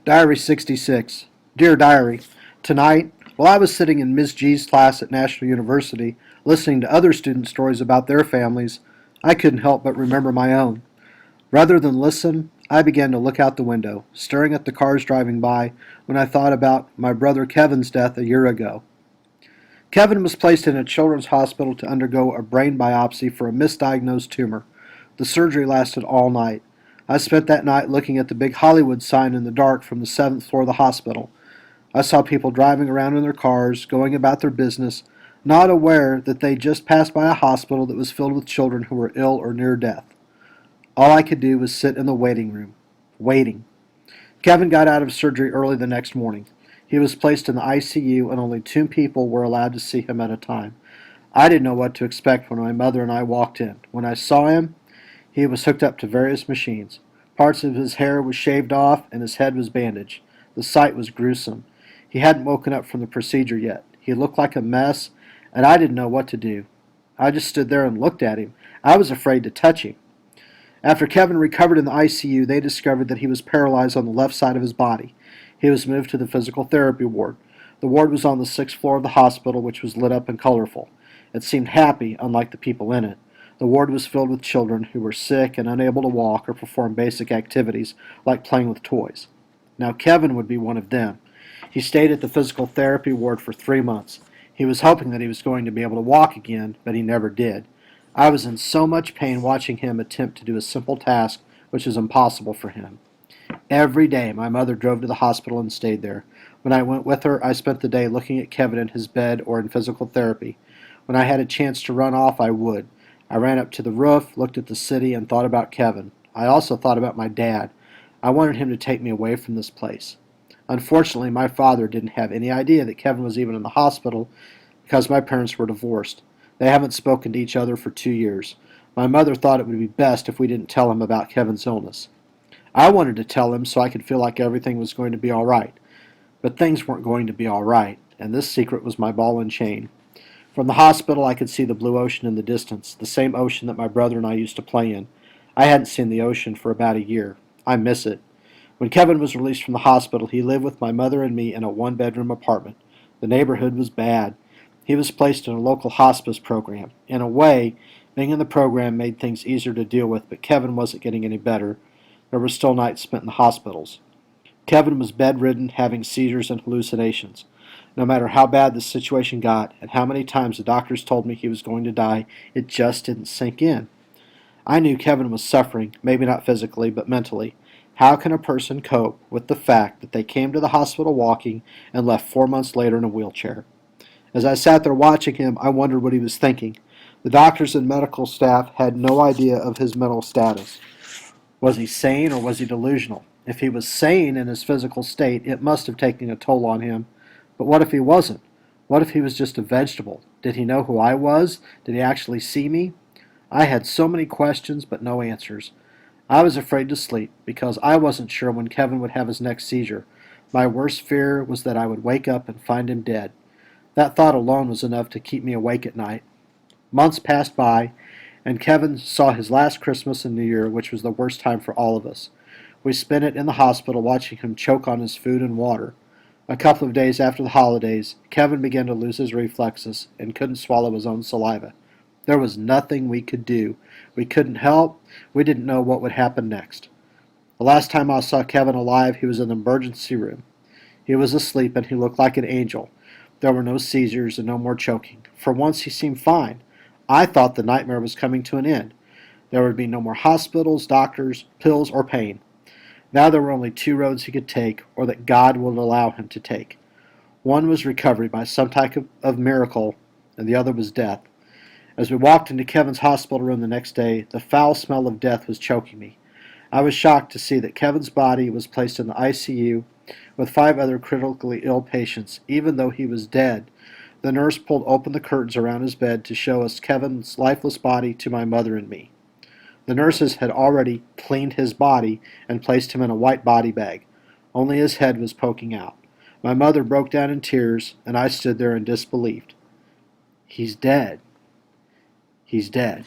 Diary 66. Dear Diary, tonight, while I was sitting in Miss G's class at National University, listening to other student stories about their families, I couldn't help but remember my own. Rather than listen, I began to look out the window, staring at the cars driving by, when I thought about my brother Kevin's death a year ago. Kevin was placed in a children's hospital to undergo a brain biopsy for a misdiagnosed tumor. The surgery lasted all night. I spent that night looking at the big Hollywood sign in the dark from the seventh floor of the hospital. I saw people driving around in their cars, going about their business, not aware that they just passed by a hospital that was filled with children who were ill or near death. All I could do was sit in the waiting room, waiting. Kevin got out of surgery early the next morning. He was placed in the ICU, and only two people were allowed to see him at a time. I didn't know what to expect when my mother and I walked in. When I saw him, he was hooked up to various machines. Parts of his hair was shaved off, and his head was bandaged. The sight was gruesome. He hadn't woken up from the procedure yet. He looked like a mess, and I didn't know what to do. I just stood there and looked at him. I was afraid to touch him. After Kevin recovered in the ICU, they discovered that he was paralyzed on the left side of his body. He was moved to the physical therapy ward. The ward was on the sixth floor of the hospital, which was lit up and colorful. It seemed happy, unlike the people in it. The ward was filled with children who were sick and unable to walk or perform basic activities like playing with toys. Now Kevin would be one of them. He stayed at the physical therapy ward for 3 months. He was hoping that he was going to be able to walk again, but he never did. I was in so much pain watching him attempt to do a simple task which is impossible for him. Every day my mother drove to the hospital and stayed there. When I went with her, I spent the day looking at Kevin in his bed or in physical therapy. When I had a chance to run off, I would. I ran up to the roof, looked at the city, and thought about Kevin. I also thought about my dad. I wanted him to take me away from this place. Unfortunately, my father didn't have any idea that Kevin was even in the hospital because my parents were divorced. They haven't spoken to each other for 2 years. My mother thought it would be best if we didn't tell him about Kevin's illness. I wanted to tell him so I could feel like everything was going to be all right. But things weren't going to be all right, and this secret was my ball and chain. From the hospital, I could see the blue ocean in the distance, the same ocean that my brother and I used to play in. I hadn't seen the ocean for about a year. I miss it. When Kevin was released from the hospital, he lived with my mother and me in a one-bedroom apartment. The neighborhood was bad. He was placed in a local hospice program. In a way, being in the program made things easier to deal with, but Kevin wasn't getting any better. There were still nights spent in the hospitals. Kevin was bedridden, having seizures and hallucinations. No matter how bad the situation got and how many times the doctors told me he was going to die, it just didn't sink in. I knew Kevin was suffering, maybe not physically, but mentally. How can a person cope with the fact that they came to the hospital walking and left 4 months later in a wheelchair? As I sat there watching him, I wondered what he was thinking. The doctors and medical staff had no idea of his mental status. Was he sane or was he delusional? If he was sane in his physical state, it must have taken a toll on him. But what if he wasn't? What if he was just a vegetable? Did he know who I was? Did he actually see me? I had so many questions, but no answers. I was afraid to sleep because I wasn't sure when Kevin would have his next seizure. My worst fear was that I would wake up and find him dead. That thought alone was enough to keep me awake at night. Months passed by, and Kevin saw his last Christmas and New Year, which was the worst time for all of us. We spent it in the hospital watching him choke on his food and water. A couple of days after the holidays, Kevin began to lose his reflexes and couldn't swallow his own saliva. There was nothing we could do. We couldn't help. We didn't know what would happen next. The last time I saw Kevin alive, he was in the emergency room. He was asleep and he looked like an angel. There were no seizures and no more choking. For once he seemed fine. I thought the nightmare was coming to an end. There would be no more hospitals, doctors, pills, or pain. Now there were only two roads he could take, or that God would allow him to take. One was recovery by some type of miracle, and the other was death. As we walked into Kevin's hospital room the next day, the foul smell of death was choking me. I was shocked to see that Kevin's body was placed in the ICU with 5 other critically ill patients, even though he was dead. The nurse pulled open the curtains around his bed to show us Kevin's lifeless body to my mother and me. The nurses had already cleaned his body and placed him in a white body bag. Only his head was poking out. My mother broke down in tears, and I stood there in disbelief. He's dead. He's dead.